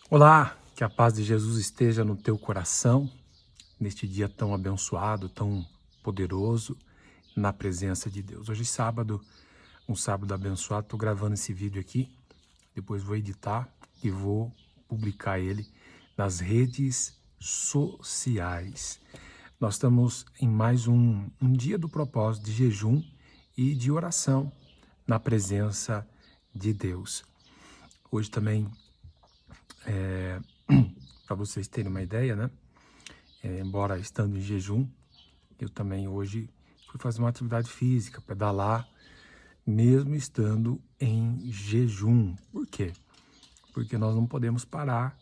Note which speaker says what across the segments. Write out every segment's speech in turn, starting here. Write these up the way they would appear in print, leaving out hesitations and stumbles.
Speaker 1: Olá, que a paz de Jesus esteja no teu coração, neste dia tão abençoado, tão poderoso, na presença de Deus. Hoje é sábado, um sábado abençoado, estou gravando esse vídeo aqui, depois vou editar e vou publicar ele nas redes sociais. Nós estamos em mais um dia do propósito de jejum e de oração na presença de Deus. Hoje também para vocês terem uma ideia, né? Embora estando em jejum, eu também hoje fui fazer uma atividade física, pedalar, mesmo estando em jejum. Por quê? Porque nós não podemos parar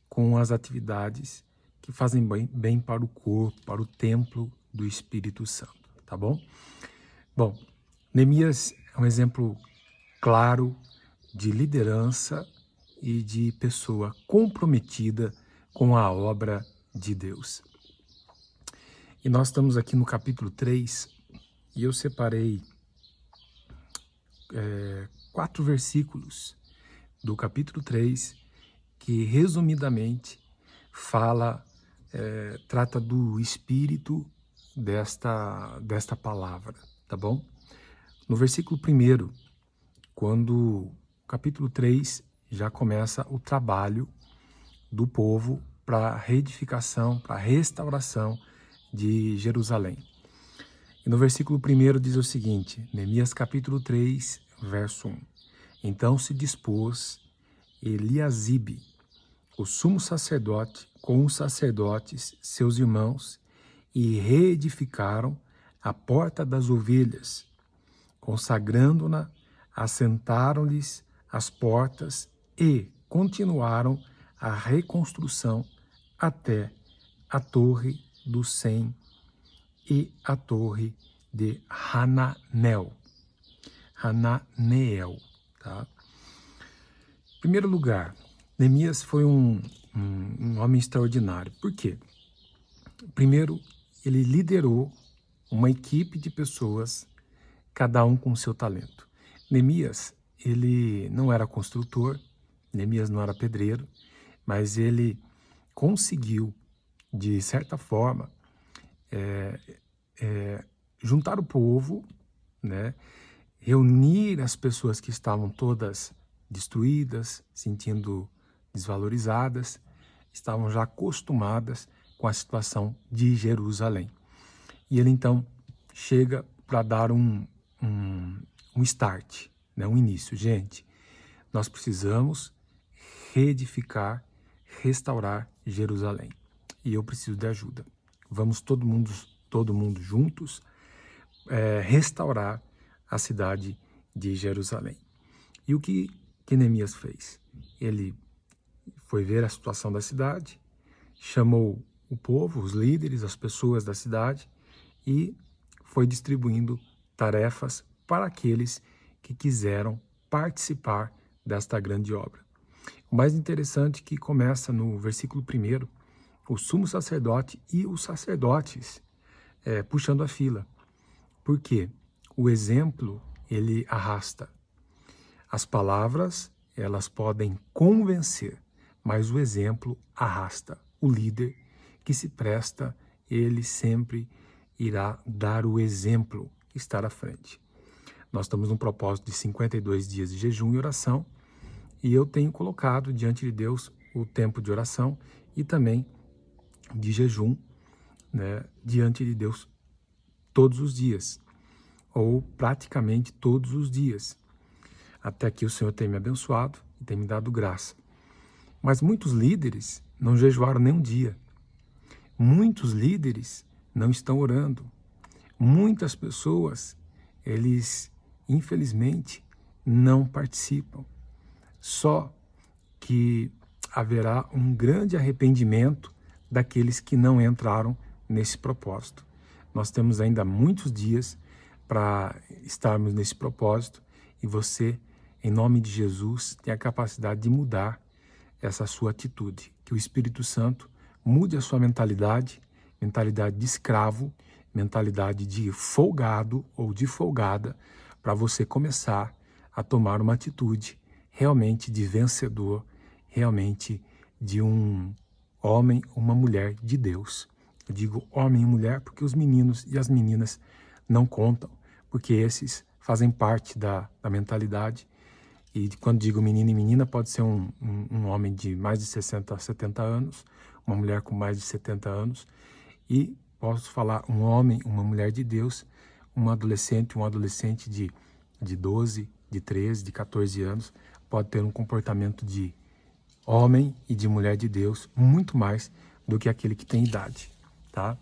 Speaker 1: com as atividades que fazem bem para o corpo, para o templo do Espírito Santo, tá bom? Bom, Neemias é um exemplo claro de liderança e de pessoa comprometida com a obra de Deus. E nós estamos aqui no capítulo 3 e eu separei 4 versículos do capítulo 3 que resumidamente trata do espírito desta palavra, tá bom? No versículo 1, quando o capítulo 3 já começa o trabalho do povo para a reedificação, para a restauração de Jerusalém. E no versículo 1 diz o seguinte, Neemias capítulo 3, verso 1. Então se dispôs Eliasibe, o sumo sacerdote, com os sacerdotes, seus irmãos, e reedificaram a porta das ovelhas, consagrando-na, assentaram-lhes as portas e continuaram a reconstrução até a torre do Sem e a torre de Hananel, tá? Em primeiro lugar, Neemias foi um homem extraordinário. Por quê? Primeiro, ele liderou uma equipe de pessoas, cada um com seu talento. Neemias, ele não era construtor, Neemias não era pedreiro, mas ele conseguiu, de certa forma, juntar o povo, né, reunir as pessoas que estavam todas destruídas, sentindo desvalorizadas, estavam já acostumadas com a situação de Jerusalém. E ele então chega para dar um start, né, um início. Gente, nós precisamos reedificar, restaurar Jerusalém. E eu preciso de ajuda. Vamos todo mundo juntos restaurar a cidade de Jerusalém. E o que Neemias fez? Ele foi ver a situação da cidade, chamou o povo, os líderes, as pessoas da cidade e foi distribuindo tarefas para aqueles que quiseram participar desta grande obra. O mais interessante é que começa no versículo 1, o sumo sacerdote e os sacerdotes puxando a fila. Por quê? O exemplo, ele arrasta. As palavras, elas podem convencer, mas o exemplo arrasta. O líder que se presta, ele sempre irá dar o exemplo, estar à frente. Nós estamos num propósito de 52 dias de jejum e oração, e eu tenho colocado diante de Deus o tempo de oração e também de jejum, né, diante de Deus todos os dias, ou praticamente todos os dias. Até que o Senhor tem me abençoado e tem me dado graça. Mas muitos líderes não jejuaram nem um dia. Muitos líderes não estão orando. Muitas pessoas, eles, infelizmente, não participam. Só que haverá um grande arrependimento daqueles que não entraram nesse propósito. Nós temos ainda muitos dias para estarmos nesse propósito e você, em nome de Jesus, tem a capacidade de mudar essa sua atitude. Que o Espírito Santo mude a sua mentalidade de escravo, mentalidade de folgado ou de folgada, para você começar a tomar uma atitude realmente de vencedor, realmente de um homem ou uma mulher de Deus. Eu digo homem e mulher porque os meninos e as meninas não contam, porque esses fazem parte da mentalidade. E quando digo menino e menina, pode ser um homem de mais de 60 a 70 anos, uma mulher com mais de 70 anos, e posso falar um homem, uma mulher de Deus, um adolescente de 12, de 13, de 14 anos, pode ter um comportamento de homem e de mulher de Deus muito mais do que aquele que tem idade, tá?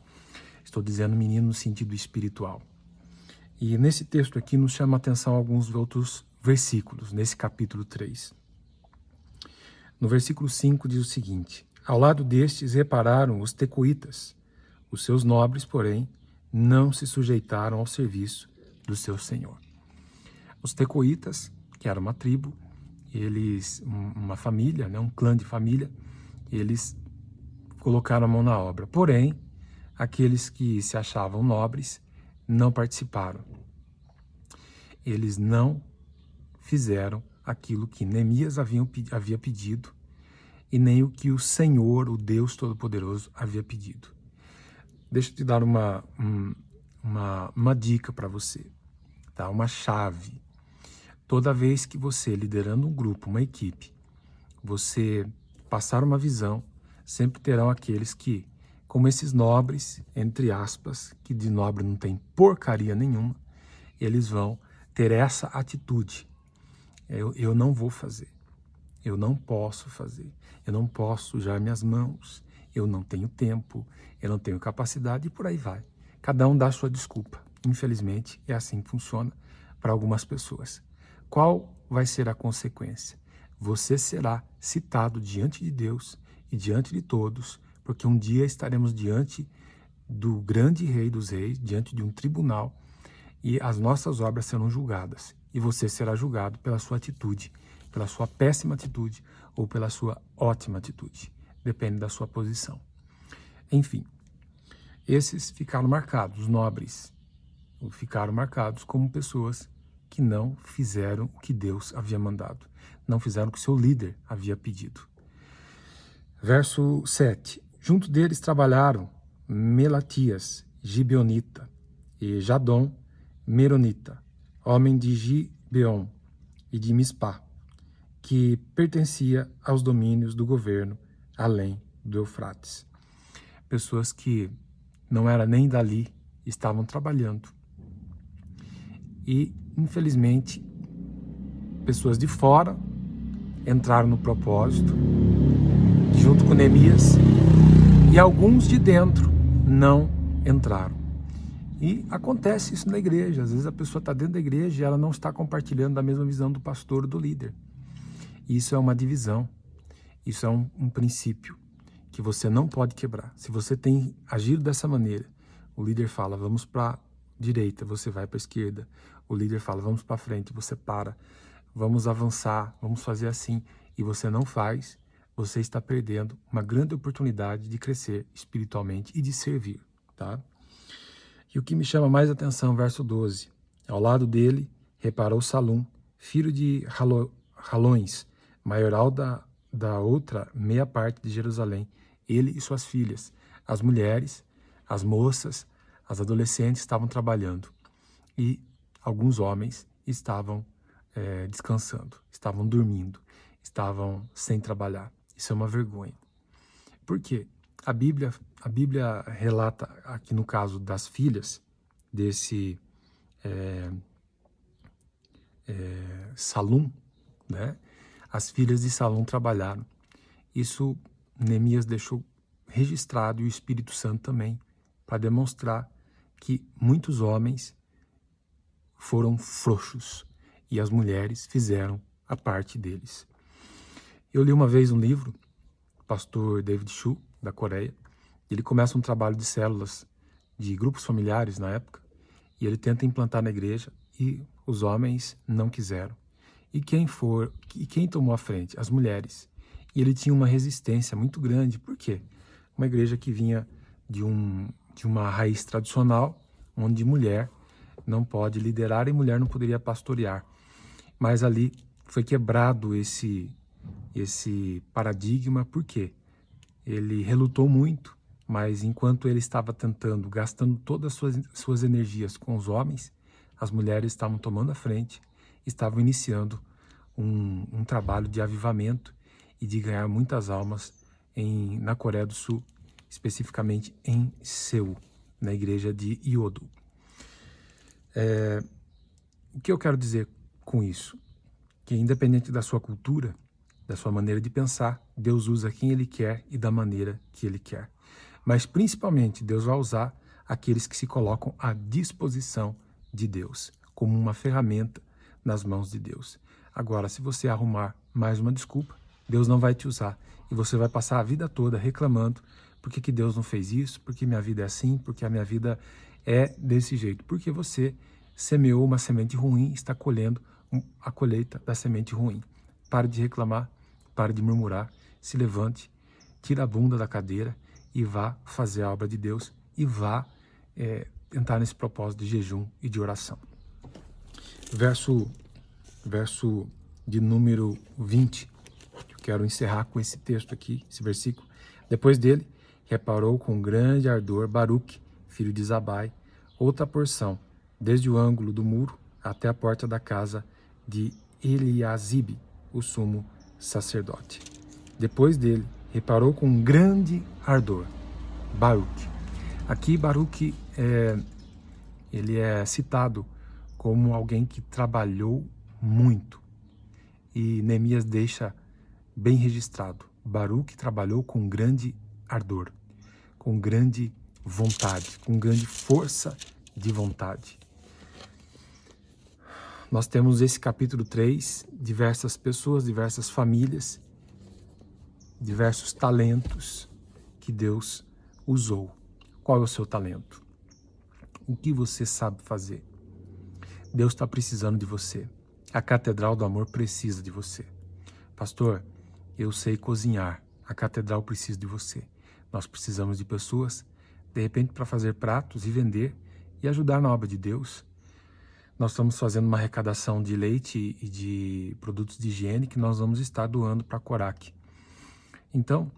Speaker 1: Estou dizendo menino no sentido espiritual. E nesse texto aqui nos chama a atenção alguns outros versículos, nesse capítulo 3. No versículo 5 diz o seguinte: ao lado destes repararam os tecoitas, os seus nobres, porém, não se sujeitaram ao serviço do seu senhor. Os tecoitas, que era uma tribo, eles, uma família, né, um clã de família, eles colocaram a mão na obra. Porém, aqueles que se achavam nobres não participaram. Eles não fizeram aquilo que Neemias havia pedido e nem o que o Senhor, o Deus Todo-Poderoso, havia pedido. Deixa eu te dar uma dica para você, tá? Uma chave. Toda vez que você, liderando um grupo, uma equipe, você passar uma visão, sempre terão aqueles que, como esses nobres, entre aspas, que de nobre não tem porcaria nenhuma, eles vão ter essa atitude. Eu não vou fazer, eu não posso fazer, eu não posso sujar minhas mãos, eu não tenho tempo, eu não tenho capacidade e por aí vai. Cada um dá a sua desculpa. Infelizmente, é assim que funciona para algumas pessoas. Qual vai ser a consequência? Você será citado diante de Deus e diante de todos, porque um dia estaremos diante do grande Rei dos Reis, diante de um tribunal, e as nossas obras serão julgadas. E você será julgado pela sua atitude, pela sua péssima atitude ou pela sua ótima atitude. Depende da sua posição. Enfim, esses ficaram marcados, os nobres, ficaram marcados como pessoas que não fizeram o que Deus havia mandado, não fizeram o que seu líder havia pedido. Verso 7. Junto deles trabalharam Melatias, Gibeonita, e Jadom, Meronita, homem de Gibeon e de Mispá, que pertencia aos domínios do governo além do Eufrates. Pessoas que não eram nem dali, estavam trabalhando. E, infelizmente, pessoas de fora entraram no propósito, junto com Neemias, e alguns de dentro não entraram. E acontece isso na igreja. Às vezes a pessoa está dentro da igreja e ela não está compartilhando da mesma visão do pastor ou do líder. Isso é uma divisão. Isso é um princípio que você não pode quebrar. Se você tem agido dessa maneira, o líder fala, vamos para a direita, você vai para a esquerda. O líder fala, vamos para frente, você para. Vamos avançar, vamos fazer assim. E você não faz, você está perdendo uma grande oportunidade de crescer espiritualmente e de servir, tá? E o que me chama mais atenção, verso 12. Ao lado dele, reparou Salum, filho de Halões, maioral da outra meia parte de Jerusalém, ele e suas filhas. As mulheres, as moças, as adolescentes estavam trabalhando. E alguns homens estavam descansando, estavam dormindo, estavam sem trabalhar. Isso é uma vergonha. Por quê? A Bíblia relata, aqui no caso das filhas, desse Salum, né? As filhas de Salum trabalharam. Isso Neemias deixou registrado, e o Espírito Santo também, para demonstrar que muitos homens foram frouxos e as mulheres fizeram a parte deles. Eu li uma vez um livro, do pastor David Chu, da Coreia. Ele começa um trabalho de células, de grupos familiares na época, e ele tenta implantar na igreja e os homens não quiseram. E quem tomou a frente? As mulheres. E ele tinha uma resistência muito grande. Por quê? Uma igreja que vinha de uma raiz tradicional, onde mulher não pode liderar e mulher não poderia pastorear. Mas ali foi quebrado esse esse paradigma, porque ele relutou muito, mas enquanto ele estava tentando, gastando todas as suas energias com os homens, as mulheres estavam tomando a frente, estavam iniciando um trabalho de avivamento e de ganhar muitas almas na Coreia do Sul, especificamente em Seul, na igreja de Iodo. O que eu quero dizer com isso? Que independente da sua cultura, da sua maneira de pensar, Deus usa quem Ele quer e da maneira que Ele quer. Mas principalmente Deus vai usar aqueles que se colocam à disposição de Deus, como uma ferramenta nas mãos de Deus. Agora, se você arrumar mais uma desculpa, Deus não vai te usar e você vai passar a vida toda reclamando por que Deus não fez isso, porque minha vida é assim, porque a minha vida é desse jeito, porque você semeou uma semente ruim e está colhendo a colheita da semente ruim. Pare de reclamar, pare de murmurar, se levante, tira a bunda da cadeira e vá fazer a obra de Deus e vá entrar nesse propósito de jejum e de oração. Verso de número 20, eu quero encerrar com esse texto aqui, esse versículo. Depois dele, reparou com grande ardor Baruque, filho de Zabai, outra porção, desde o ângulo do muro até a porta da casa de Eliasibe, o sumo sacerdote. Depois dele, reparou com grande ardor Baruque. Aqui Baruque ele é citado como alguém que trabalhou muito. E Neemias deixa bem registrado. Baruque trabalhou com grande ardor, com grande vontade, com grande força de vontade. Nós temos esse capítulo 3, diversas pessoas, diversas famílias, diversos talentos que Deus usou. Qual é o seu talento? O que você sabe fazer? Deus está precisando de você. A Catedral do Amor precisa de você. Pastor, eu sei cozinhar. A Catedral precisa de você. Nós precisamos de pessoas, de repente, para fazer pratos e vender e ajudar na obra de Deus. Nós estamos fazendo uma arrecadação de leite e de produtos de higiene que nós vamos estar doando para a Corac. Então,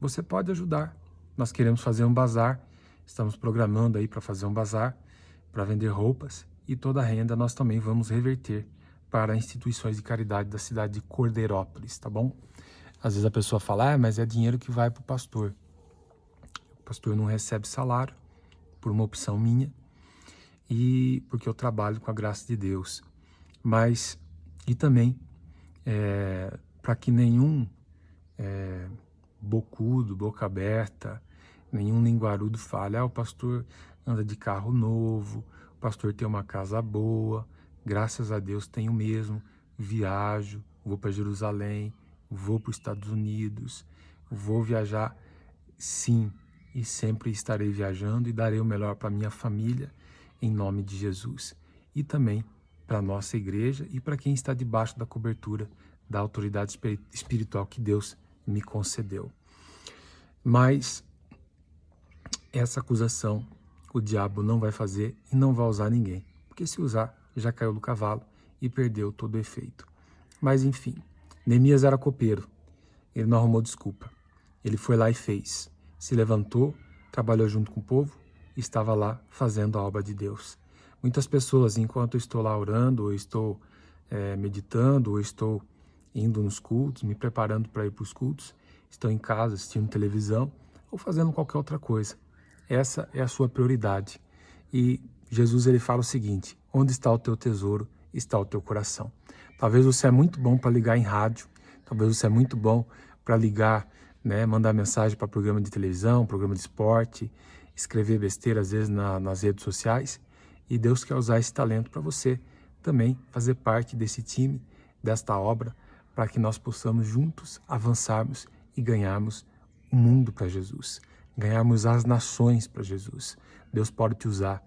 Speaker 1: você pode ajudar. Nós queremos fazer um bazar. Estamos programando aí para fazer um bazar, para vender roupas. E toda a renda nós também vamos reverter para instituições de caridade da cidade de Cordeirópolis, tá bom? Às vezes a pessoa fala, mas é dinheiro que vai para o pastor. O pastor não recebe salário, por uma opção minha, e porque eu trabalho com a graça de Deus. Mas, e também, para que nenhum bocudo, boca aberta, nenhum linguarudo fale, o pastor anda de carro novo, o pastor tem uma casa boa, graças a Deus tenho mesmo, viajo, vou para Jerusalém, vou para os Estados Unidos, vou viajar, sim, e sempre estarei viajando e darei o melhor para minha família, em nome de Jesus. E também para a nossa igreja e para quem está debaixo da cobertura da autoridade espiritual que Deus me concedeu. Mas essa acusação o diabo não vai fazer e não vai usar ninguém, porque se usar, já caiu do cavalo e perdeu todo o efeito. Mas enfim, Neemias era copeiro, ele não arrumou desculpa, ele foi lá e fez, se levantou, trabalhou junto com o povo e estava lá fazendo a obra de Deus. Muitas pessoas, enquanto eu estou lá orando, ou estou meditando, ou estou indo nos cultos, me preparando para ir para os cultos, estão em casa assistindo televisão ou fazendo qualquer outra coisa. Essa é a sua prioridade. E Jesus ele fala o seguinte, onde está o teu tesouro, está o teu coração. Talvez você é muito bom para ligar em rádio, talvez você é muito bom para ligar, mandar mensagem para programa de televisão, programa de esporte, escrever besteira às vezes nas redes sociais, e Deus quer usar esse talento para você também fazer parte desse time, desta obra, para que nós possamos juntos avançarmos e ganharmos o mundo para Jesus, ganharmos as nações para Jesus. Deus pode te usar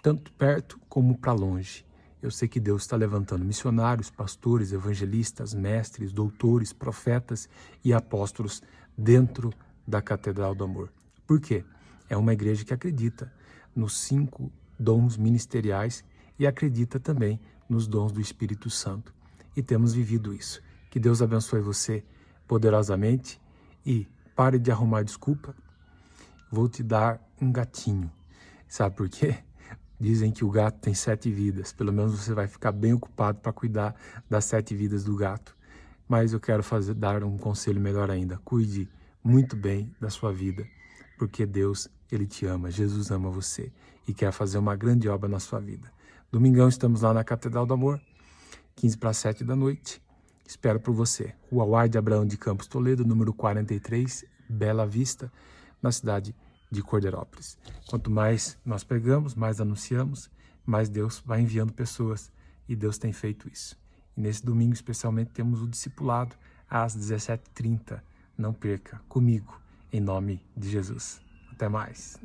Speaker 1: tanto perto como para longe. Eu sei que Deus está levantando missionários, pastores, evangelistas, mestres, doutores, profetas e apóstolos dentro da Catedral do Amor. Por quê? É uma igreja que acredita nos 5 dons ministeriais e acredita também nos dons do Espírito Santo. E temos vivido isso. Que Deus abençoe você poderosamente e pare de arrumar desculpa. Vou te dar um gatinho. Sabe por quê? Dizem que o gato tem 7 vidas. Pelo menos você vai ficar bem ocupado para cuidar das 7 vidas do gato. Mas eu quero dar um conselho melhor ainda. Cuide muito bem da sua vida, porque Deus, Ele te ama. Jesus ama você e quer fazer uma grande obra na sua vida. Domingão estamos lá na Catedral do Amor, 15 para 7 da noite. Espero por você. Rua Wide Abraão de Campos Toledo, número 43, Bela Vista, na cidade de Cordeirópolis. Quanto mais nós pregamos, mais anunciamos, mais Deus vai enviando pessoas, e Deus tem feito isso. E nesse domingo, especialmente, temos o discipulado às 17h30. Não perca, comigo, em nome de Jesus. Até mais.